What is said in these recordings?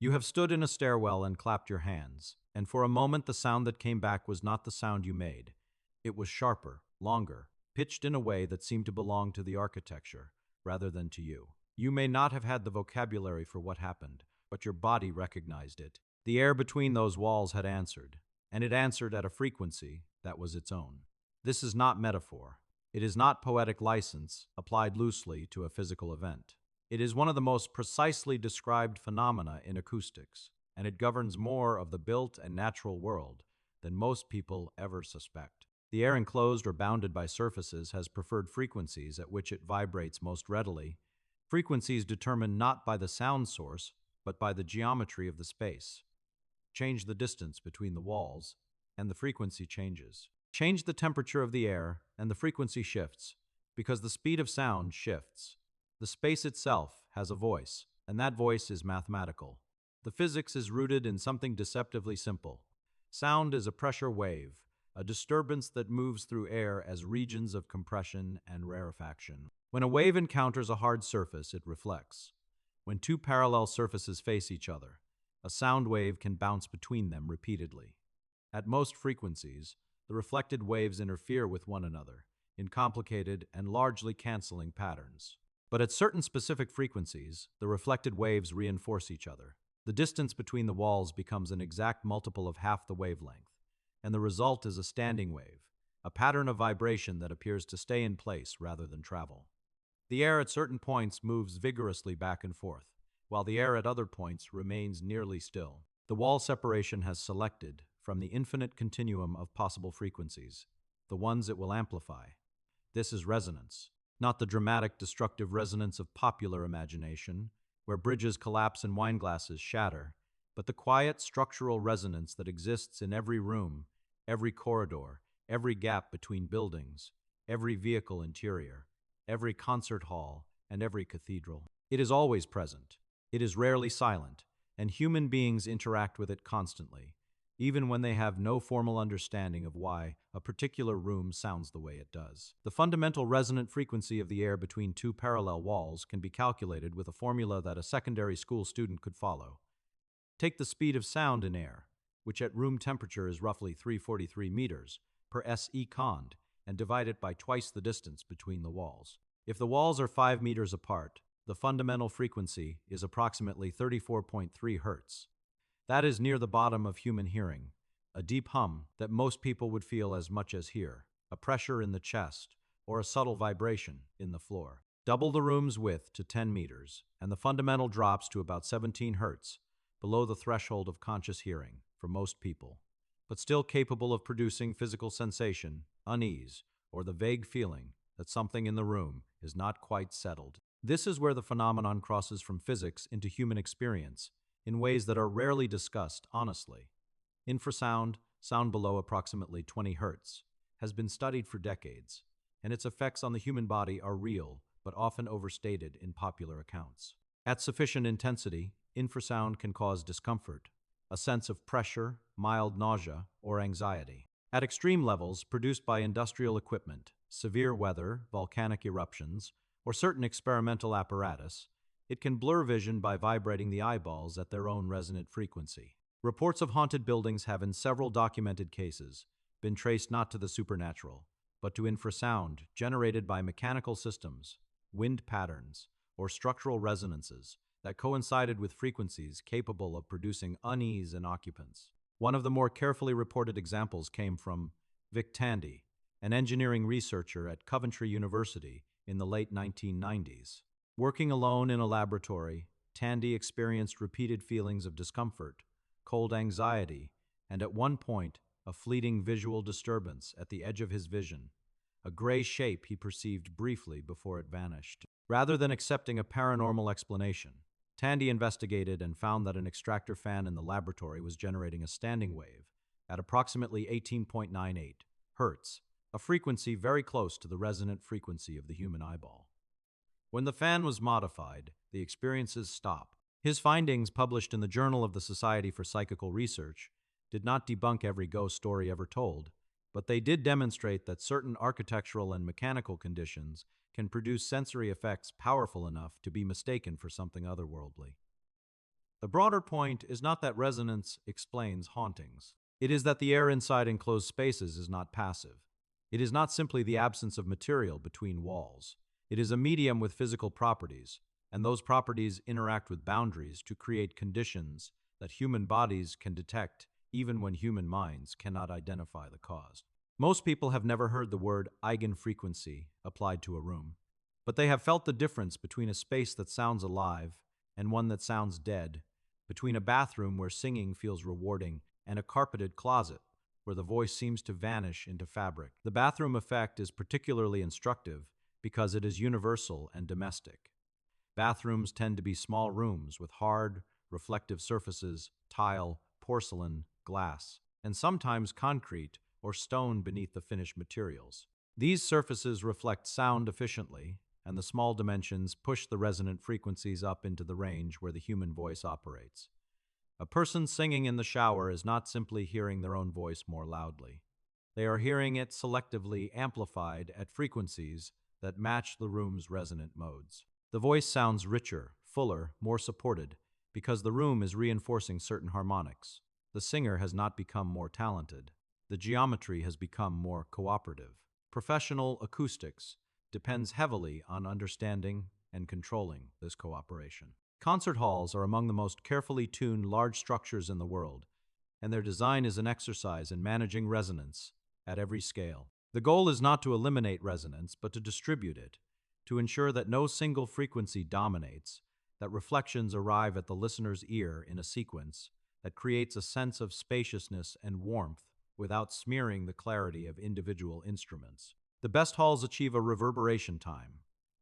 You have stood in a stairwell and clapped your hands, and for a moment the sound that came back was not the sound you made. It was sharper, longer, pitched in a way that seemed to belong to the architecture rather than to you. You may not have had the vocabulary for what happened, but your body recognized it. The air between those walls had answered, and it answered at a frequency that was its own. This is not metaphor. It is not poetic license applied loosely to a physical event. It is one of the most precisely described phenomena in acoustics, and it governs more of the built and natural world than most people ever suspect. The air enclosed or bounded by surfaces has preferred frequencies at which it vibrates most readily, frequencies determined not by the sound source, but by the geometry of the space. Change the distance between the walls, and the frequency changes. Change the temperature of the air, and the frequency shifts, because the speed of sound shifts. The space itself has a voice, and that voice is mathematical. The physics is rooted in something deceptively simple. Sound is a pressure wave, a disturbance that moves through air as regions of compression and rarefaction. When a wave encounters a hard surface, it reflects. When two parallel surfaces face each other, a sound wave can bounce between them repeatedly. At most frequencies, the reflected waves interfere with one another in complicated and largely canceling patterns. But at certain specific frequencies, the reflected waves reinforce each other. The distance between the walls becomes an exact multiple of half the wavelength, and the result is a standing wave, a pattern of vibration that appears to stay in place rather than travel. The air at certain points moves vigorously back and forth, while the air at other points remains nearly still. The wall separation has selected, from the infinite continuum of possible frequencies, the ones it will amplify. This is resonance, not the dramatic, destructive resonance of popular imagination, where bridges collapse and wineglasses shatter, but the quiet, structural resonance that exists in every room, every corridor, every gap between buildings, every vehicle interior, every concert hall, and every cathedral. It is always present. It is rarely silent, and human beings interact with it constantly, even when they have no formal understanding of why a particular room sounds the way it does. The fundamental resonant frequency of the air between two parallel walls can be calculated with a formula that a secondary school student could follow. Take the speed of sound in air, which at room temperature is roughly 343 meters per SE cond, and divide it by twice the distance between the walls. If the walls are 5 meters apart, the fundamental frequency is approximately 34.3 hertz. That is near the bottom of human hearing, a deep hum that most people would feel as much as hear, a pressure in the chest, or a subtle vibration in the floor. Double the room's width to 10 meters, and the fundamental drops to about 17 hertz, below the threshold of conscious hearing for most people, but still capable of producing physical sensation, unease, or the vague feeling that something in the room is not quite settled. This is where the phenomenon crosses from physics into human experience, in ways that are rarely discussed honestly. Infrasound, sound below approximately 20 hertz, has been studied for decades, and its effects on the human body are real, but often overstated in popular accounts. At sufficient intensity, infrasound can cause discomfort, a sense of pressure, mild nausea, or anxiety. At extreme levels, produced by industrial equipment, severe weather, volcanic eruptions, or certain experimental apparatus, it can blur vision by vibrating the eyeballs at their own resonant frequency. Reports of haunted buildings have, in several documented cases, been traced not to the supernatural, but to infrasound generated by mechanical systems, wind patterns, or structural resonances that coincided with frequencies capable of producing unease in occupants. One of the more carefully reported examples came from Vic Tandy, an engineering researcher at Coventry University in the late 1990s. Working alone in a laboratory, Tandy experienced repeated feelings of discomfort, cold anxiety, and at one point, a fleeting visual disturbance at the edge of his vision, a gray shape he perceived briefly before it vanished. Rather than accepting a paranormal explanation, Tandy investigated and found that an extractor fan in the laboratory was generating a standing wave at approximately 18.98 hertz, a frequency very close to the resonant frequency of the human eyeball. When the fan was modified, the experiences stopped. His findings, published in the Journal of the Society for Psychical Research, did not debunk every ghost story ever told, but they did demonstrate that certain architectural and mechanical conditions can produce sensory effects powerful enough to be mistaken for something otherworldly. The broader point is not that resonance explains hauntings. It is that the air inside enclosed spaces is not passive. It is not simply the absence of material between walls. It is a medium with physical properties, and those properties interact with boundaries to create conditions that human bodies can detect even when human minds cannot identify the cause. Most people have never heard the word eigenfrequency applied to a room, but they have felt the difference between a space that sounds alive and one that sounds dead, between a bathroom where singing feels rewarding and a carpeted closet where the voice seems to vanish into fabric. The bathroom effect is particularly instructive because it is universal and domestic. Bathrooms tend to be small rooms with hard, reflective surfaces, tile, porcelain, glass, and sometimes concrete or stone beneath the finished materials. These surfaces reflect sound efficiently, and the small dimensions push the resonant frequencies up into the range where the human voice operates. A person singing in the shower is not simply hearing their own voice more loudly. They are hearing it selectively amplified at frequencies that match the room's resonant modes. The voice sounds richer, fuller, more supported, because the room is reinforcing certain harmonics. The singer has not become more talented. The geometry has become more cooperative. Professional acoustics depends heavily on understanding and controlling this cooperation. Concert halls are among the most carefully tuned large structures in the world, and their design is an exercise in managing resonance at every scale. The goal is not to eliminate resonance, but to distribute it, to ensure that no single frequency dominates, that reflections arrive at the listener's ear in a sequence that creates a sense of spaciousness and warmth without smearing the clarity of individual instruments. The best halls achieve a reverberation time,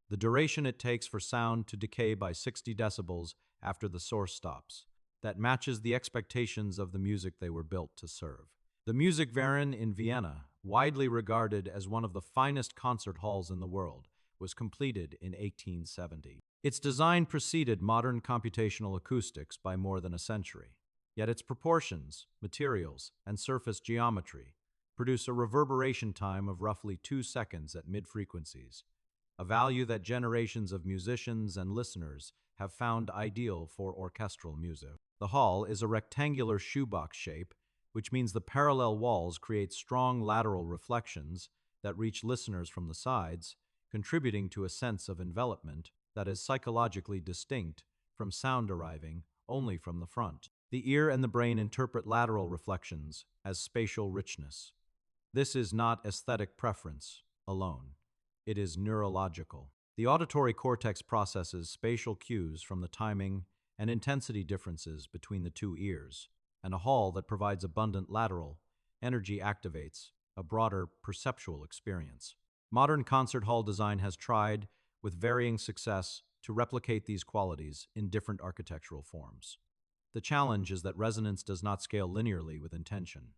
the duration it takes for sound to decay by 60 decibels after the source stops, that matches the expectations of the music they were built to serve. The Musikverein in Vienna, widely regarded as one of the finest concert halls in the world, was completed in 1870. Its design preceded modern computational acoustics by more than a century. Yet its proportions, materials, and surface geometry produce a reverberation time of roughly 2 seconds at mid-frequencies, a value that generations of musicians and listeners have found ideal for orchestral music. The hall is a rectangular shoebox shape, which means the parallel walls create strong lateral reflections that reach listeners from the sides, contributing to a sense of envelopment that is psychologically distinct from sound arriving only from the front. The ear and the brain interpret lateral reflections as spatial richness. This is not aesthetic preference alone. It is neurological. The auditory cortex processes spatial cues from the timing and intensity differences between the two ears, and a hall that provides abundant lateral energy activates a broader perceptual experience. Modern concert hall design has tried, with varying success, to replicate these qualities in different architectural forms. The challenge is that resonance does not scale linearly with intention.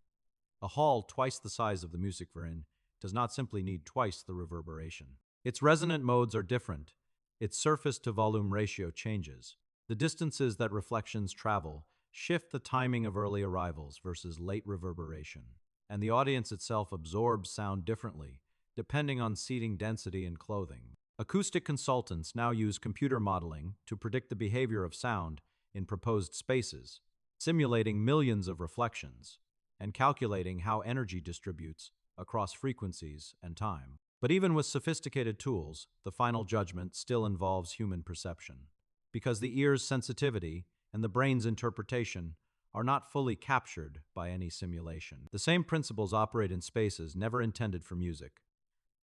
A hall twice the size of the Musikverein does not simply need twice the reverberation. Its resonant modes are different. Its surface-to-volume ratio changes. The distances that reflections travel shift the timing of early arrivals versus late reverberation, and the audience itself absorbs sound differently, depending on seating density and clothing. Acoustic consultants now use computer modeling to predict the behavior of sound in proposed spaces, simulating millions of reflections, and calculating how energy distributes across frequencies and time. But even with sophisticated tools, the final judgment still involves human perception, because the ear's sensitivity and the brain's interpretation are not fully captured by any simulation. The same principles operate in spaces never intended for music.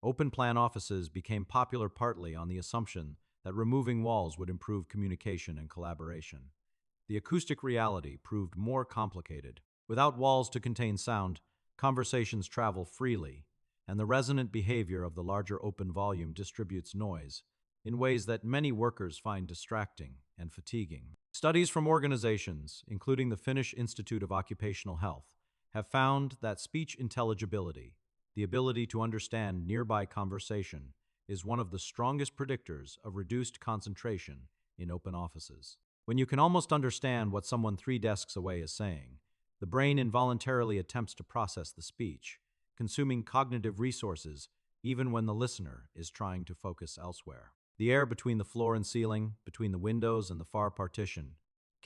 Open-plan offices became popular partly on the assumption that removing walls would improve communication and collaboration. The acoustic reality proved more complicated. Without walls to contain sound, conversations travel freely, and the resonant behavior of the larger open volume distributes noise in ways that many workers find distracting and fatiguing. Studies from organizations, including the Finnish Institute of Occupational Health, have found that speech intelligibility, the ability to understand nearby conversation, is one of the strongest predictors of reduced concentration in open offices. When you can almost understand what someone 3 desks away is saying, the brain involuntarily attempts to process the speech, consuming cognitive resources even when the listener is trying to focus elsewhere. The air between the floor and ceiling, between the windows and the far partition,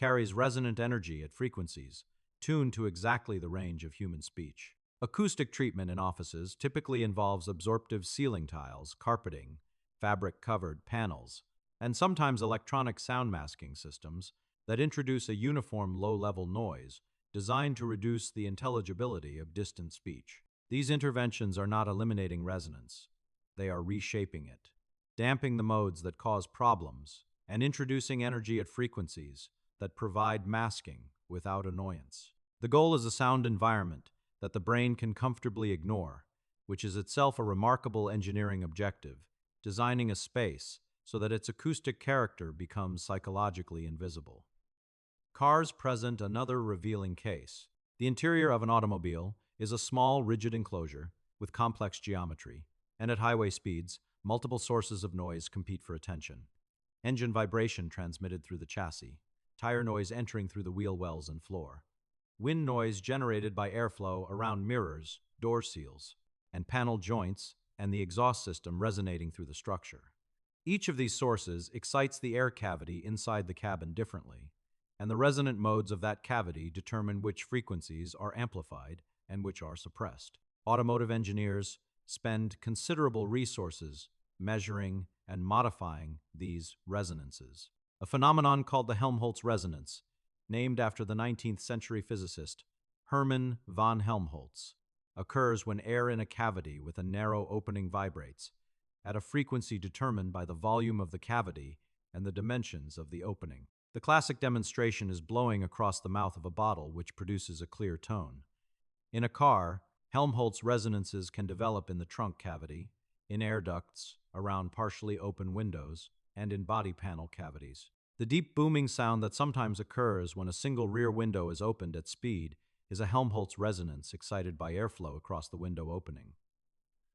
carries resonant energy at frequencies tuned to exactly the range of human speech. Acoustic treatment in offices typically involves absorptive ceiling tiles, carpeting, fabric-covered panels, and sometimes electronic sound masking systems that introduce a uniform low-level noise designed to reduce the intelligibility of distant speech. These interventions are not eliminating resonance. They are reshaping it, damping the modes that cause problems, and introducing energy at frequencies that provide masking without annoyance. The goal is a sound environment that the brain can comfortably ignore, which is itself a remarkable engineering objective, designing a space so that its acoustic character becomes psychologically invisible. Cars present another revealing case. The interior of an automobile is a small, rigid enclosure with complex geometry, and at highway speeds, multiple sources of noise compete for attention. Engine vibration transmitted through the chassis, tire noise entering through the wheel wells and floor, wind noise generated by airflow around mirrors, door seals, and panel joints, and the exhaust system resonating through the structure. Each of these sources excites the air cavity inside the cabin differently, and the resonant modes of that cavity determine which frequencies are amplified and which are suppressed. Automotive engineers spend considerable resources measuring and modifying these resonances. A phenomenon called the Helmholtz resonance, named after the 19th century physicist Hermann von Helmholtz, occurs when air in a cavity with a narrow opening vibrates at a frequency determined by the volume of the cavity and the dimensions of the opening. The classic demonstration is blowing across the mouth of a bottle, which produces a clear tone. In a car, Helmholtz resonances can develop in the trunk cavity, in air ducts, around partially open windows, and in body panel cavities. The deep booming sound that sometimes occurs when a single rear window is opened at speed is a Helmholtz resonance excited by airflow across the window opening.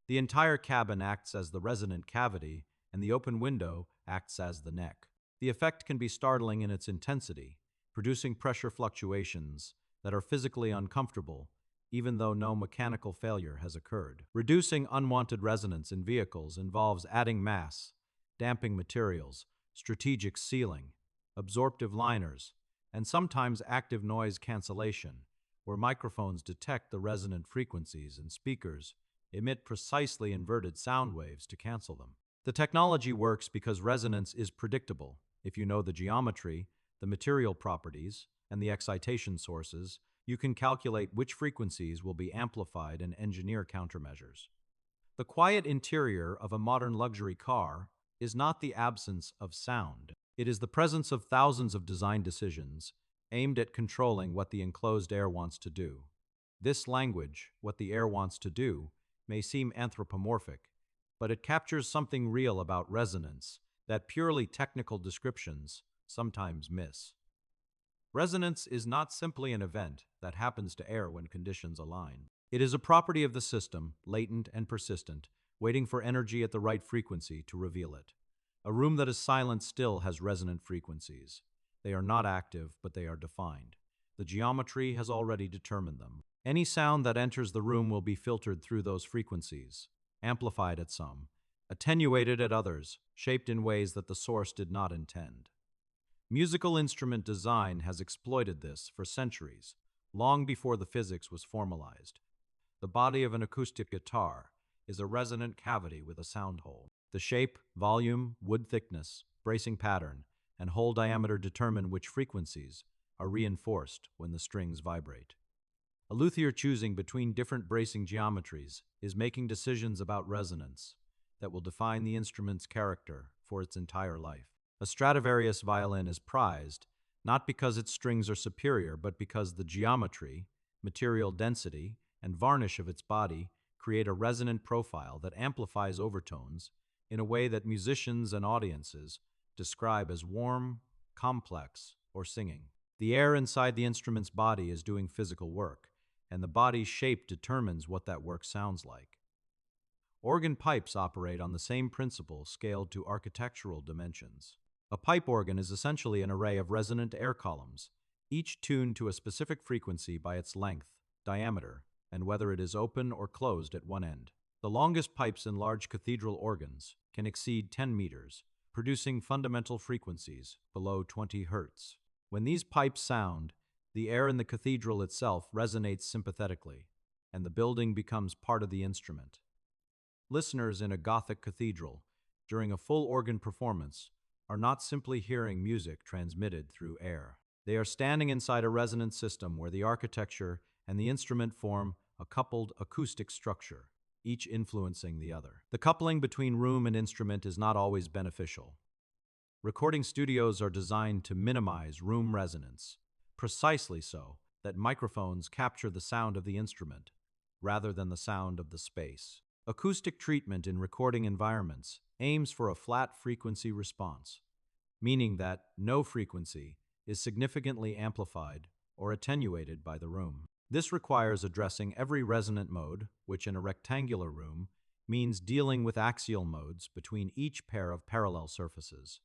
The entire cabin acts as the resonant cavity, and the open window acts as the neck. The effect can be startling in its intensity, producing pressure fluctuations that are physically uncomfortable, even though no mechanical failure has occurred. Reducing unwanted resonance in vehicles involves adding mass, damping materials, strategic sealing, absorptive liners, and sometimes active noise cancellation, where microphones detect the resonant frequencies and speakers emit precisely inverted sound waves to cancel them. The technology works because resonance is predictable. If you know the geometry, the material properties, and the excitation sources, you can calculate which frequencies will be amplified and engineer countermeasures. The quiet interior of a modern luxury car is not the absence of sound. It is the presence of thousands of design decisions aimed at controlling what the enclosed air wants to do. This language, what the air wants to do, may seem anthropomorphic, but it captures something real about resonance that purely technical descriptions sometimes miss. Resonance is not simply an event that happens to air when conditions align. It is a property of the system, latent and persistent, waiting for energy at the right frequency to reveal it. A room that is silent still has resonant frequencies. They are not active, but they are defined. The geometry has already determined them. Any sound that enters the room will be filtered through those frequencies, amplified at some, attenuated at others, shaped in ways that the source did not intend. Musical instrument design has exploited this for centuries, long before the physics was formalized. The body of an acoustic guitar is a resonant cavity with a sound hole. The shape, volume, wood thickness, bracing pattern, and hole diameter determine which frequencies are reinforced when the strings vibrate. A luthier choosing between different bracing geometries is making decisions about resonance that will define the instrument's character for its entire life. A Stradivarius violin is prized not because its strings are superior, but because the geometry, material density, and varnish of its body create a resonant profile that amplifies overtones in a way that musicians and audiences describe as warm, complex, or singing. The air inside the instrument's body is doing physical work, and the body's shape determines what that work sounds like. Organ pipes operate on the same principle scaled to architectural dimensions. A pipe organ is essentially an array of resonant air columns, each tuned to a specific frequency by its length, diameter, and whether it is open or closed at one end. The longest pipes in large cathedral organs can exceed 10 meters, producing fundamental frequencies below 20 Hz. When these pipes sound, the air in the cathedral itself resonates sympathetically, and the building becomes part of the instrument. Listeners in a Gothic cathedral, during a full organ performance, are not simply hearing music transmitted through air. They are standing inside a resonant system where the architecture and the instrument form a coupled acoustic structure, each influencing the other. The coupling between room and instrument is not always beneficial. Recording studios are designed to minimize room resonance, precisely so that microphones capture the sound of the instrument rather than the sound of the space. Acoustic treatment in recording environments aims for a flat frequency response, meaning that no frequency is significantly amplified or attenuated by the room. This requires addressing every resonant mode, which in a rectangular room means dealing with axial modes between each pair of parallel surfaces,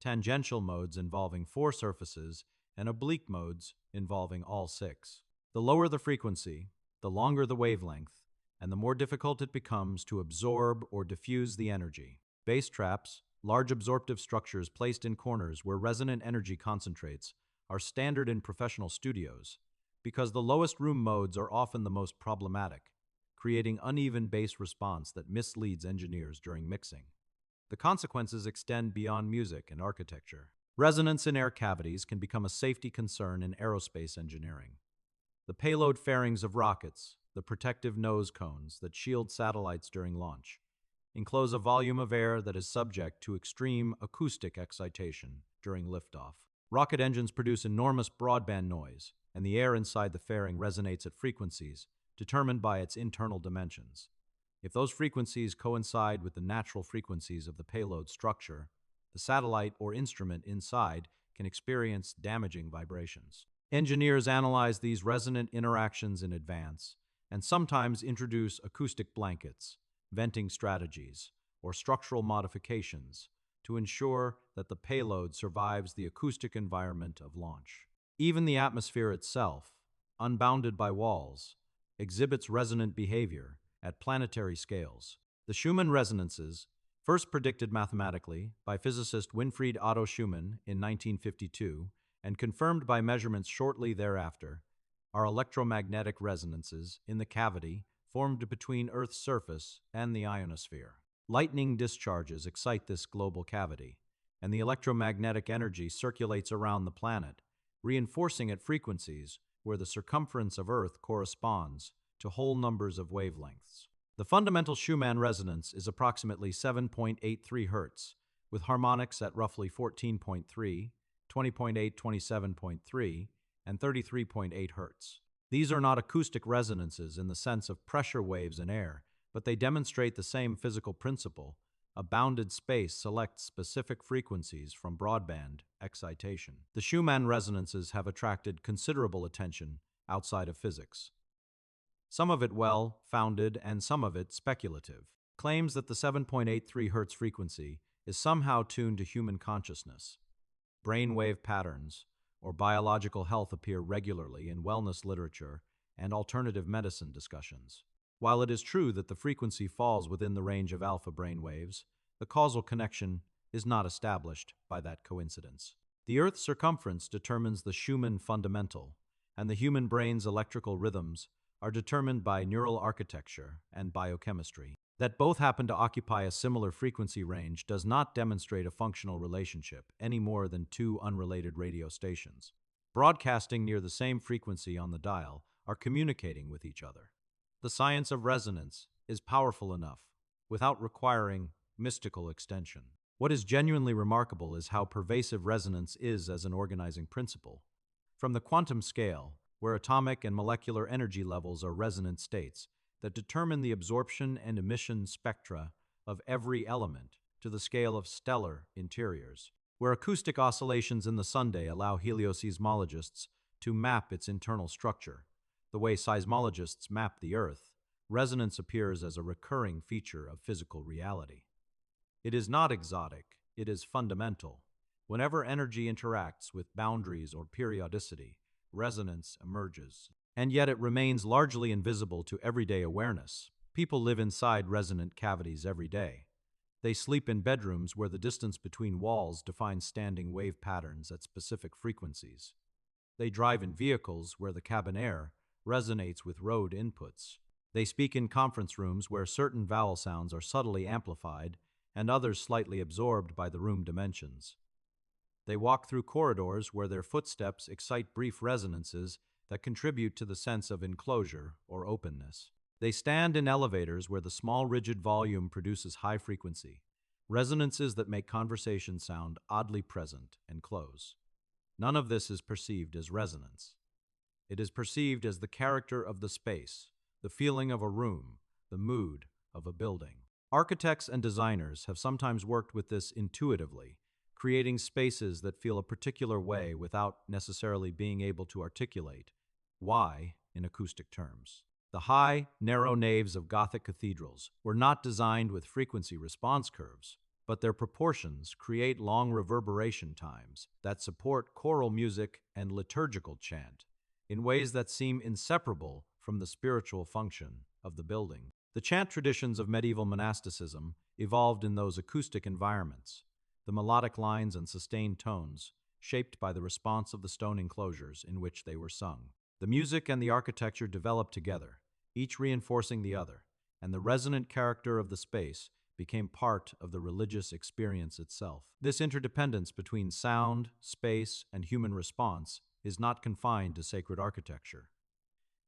tangential modes involving 4 surfaces, and oblique modes involving all 6. The lower the frequency, the longer the wavelength, and the more difficult it becomes to absorb or diffuse the energy. Bass traps, large absorptive structures placed in corners where resonant energy concentrates, are standard in professional studios because the lowest room modes are often the most problematic, creating uneven bass response that misleads engineers during mixing. The consequences extend beyond music and architecture. Resonance in air cavities can become a safety concern in aerospace engineering. The payload fairings of rockets, the protective nose cones that shield satellites during launch, enclose a volume of air that is subject to extreme acoustic excitation during liftoff. Rocket engines produce enormous broadband noise, and the air inside the fairing resonates at frequencies determined by its internal dimensions. If those frequencies coincide with the natural frequencies of the payload structure, the satellite or instrument inside can experience damaging vibrations. Engineers analyze these resonant interactions in advance and sometimes introduce acoustic blankets, venting strategies, or structural modifications to ensure that the payload survives the acoustic environment of launch. Even the atmosphere itself, unbounded by walls, exhibits resonant behavior at planetary scales. The Schumann resonances, first predicted mathematically by physicist Winfried Otto Schumann in 1952 and confirmed by measurements shortly thereafter, are electromagnetic resonances in the cavity formed between Earth's surface and the ionosphere. Lightning discharges excite this global cavity, and the electromagnetic energy circulates around the planet, reinforcing at frequencies where the circumference of Earth corresponds to whole numbers of wavelengths. The fundamental Schumann resonance is approximately 7.83 Hz, with harmonics at roughly 14.3, 20.8, 27.3, and 33.8 Hz. These are not acoustic resonances in the sense of pressure waves in air, but they demonstrate the same physical principle. A bounded space selects specific frequencies from broadband excitation. The Schumann resonances have attracted considerable attention outside of physics. Some of it well-founded and some of it speculative. Claims that the 7.83 Hz frequency is somehow tuned to human consciousness. Brainwave patterns or biological health appear regularly in wellness literature and alternative medicine discussions. While it is true that the frequency falls within the range of alpha brainwaves, the causal connection is not established by that coincidence. The Earth's circumference determines the Schumann fundamental, and the human brain's electrical rhythms are determined by neural architecture and biochemistry. That both happen to occupy a similar frequency range does not demonstrate a functional relationship any more than two unrelated radio stations, broadcasting near the same frequency on the dial, are communicating with each other. The science of resonance is powerful enough without requiring mystical extension. What is genuinely remarkable is how pervasive resonance is as an organizing principle. From the quantum scale, where atomic and molecular energy levels are resonant states that determine the absorption and emission spectra of every element, to the scale of stellar interiors, where acoustic oscillations in the sunday allow helioseismologists to map its internal structure, the way seismologists map the Earth, resonance appears as a recurring feature of physical reality. It is not exotic, it is fundamental. Whenever energy interacts with boundaries or periodicity, resonance emerges. And yet it remains largely invisible to everyday awareness. People live inside resonant cavities every day. They sleep in bedrooms where the distance between walls defines standing wave patterns at specific frequencies. They drive in vehicles where the cabin air resonates with road inputs. They speak in conference rooms where certain vowel sounds are subtly amplified and others slightly absorbed by the room dimensions. They walk through corridors where their footsteps excite brief resonances that contribute to the sense of enclosure or openness. They stand in elevators where the small rigid volume produces high frequency, resonances that make conversation sound oddly present and close. None of this is perceived as resonance. It is perceived as the character of the space, the feeling of a room, the mood of a building. Architects and designers have sometimes worked with this intuitively, creating spaces that feel a particular way without necessarily being able to articulate why in acoustic terms. The high, narrow naves of Gothic cathedrals were not designed with frequency response curves, but their proportions create long reverberation times that support choral music and liturgical chant in ways that seem inseparable from the spiritual function of the building. The chant traditions of medieval monasticism evolved in those acoustic environments, the melodic lines and sustained tones shaped by the response of the stone enclosures in which they were sung. The music and the architecture developed together, each reinforcing the other, and the resonant character of the space became part of the religious experience itself. This interdependence between sound, space, and human response is not confined to sacred architecture.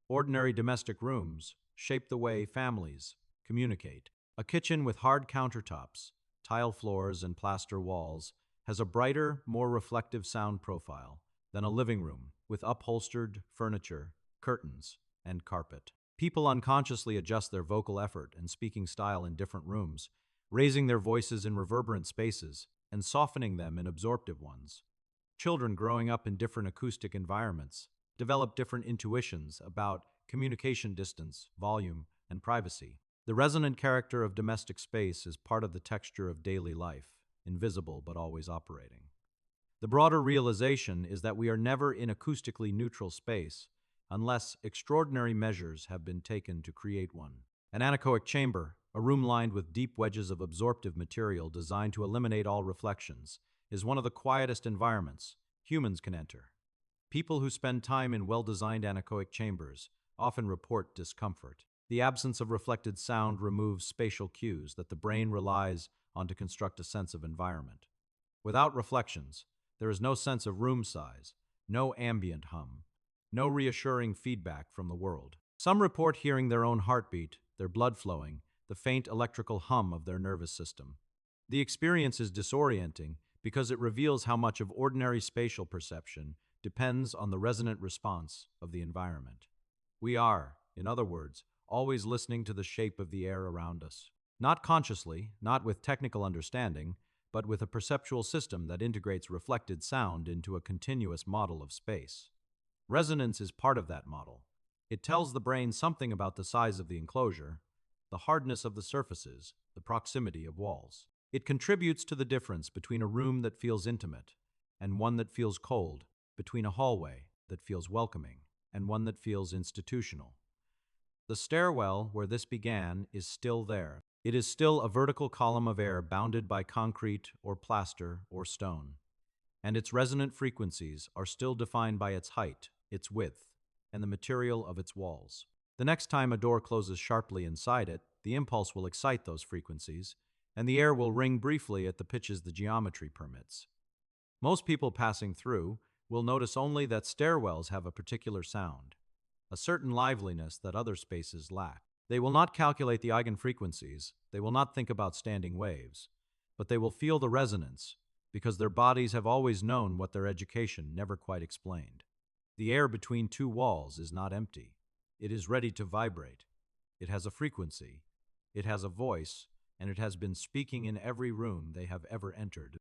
Ordinary domestic rooms shape the way families communicate. A kitchen with hard countertops, tile floors, and plaster walls has a brighter, more reflective sound profile than a living room with upholstered furniture, curtains, and carpet. People unconsciously adjust their vocal effort and speaking style in different rooms, raising their voices in reverberant spaces and softening them in absorptive ones. Children growing up in different acoustic environments develop different intuitions about communication distance, volume, and privacy. The resonant character of domestic space is part of the texture of daily life, invisible but always operating. The broader realization is that we are never in acoustically neutral space unless extraordinary measures have been taken to create one. An anechoic chamber, a room lined with deep wedges of absorptive material designed to eliminate all reflections, is one of the quietest environments humans can enter. People who spend time in well-designed anechoic chambers often report discomfort. The absence of reflected sound removes spatial cues that the brain relies on to construct a sense of environment. Without reflections, there is no sense of room size, no ambient hum, no reassuring feedback from the world. Some report hearing their own heartbeat, their blood flowing, the faint electrical hum of their nervous system. The experience is disorienting because it reveals how much of ordinary spatial perception depends on the resonant response of the environment. We are, in other words, always listening to the shape of the air around us. Not consciously, not with technical understanding, but with a perceptual system that integrates reflected sound into a continuous model of space. Resonance is part of that model. It tells the brain something about the size of the enclosure, the hardness of the surfaces, the proximity of walls. It contributes to the difference between a room that feels intimate and one that feels cold, between a hallway that feels welcoming and one that feels institutional. The stairwell where this began is still there. It is still a vertical column of air bounded by concrete or plaster or stone, and its resonant frequencies are still defined by its height, its width, and the material of its walls. The next time a door closes sharply inside it, the impulse will excite those frequencies, and the air will ring briefly at the pitches the geometry permits. Most people passing through will notice only that stairwells have a particular sound, a certain liveliness that other spaces lack. They will not calculate the eigenfrequencies, they will not think about standing waves, but they will feel the resonance because their bodies have always known what their education never quite explained. The air between two walls is not empty. It is ready to vibrate. It has a frequency, it has a voice, and it has been speaking in every room they have ever entered.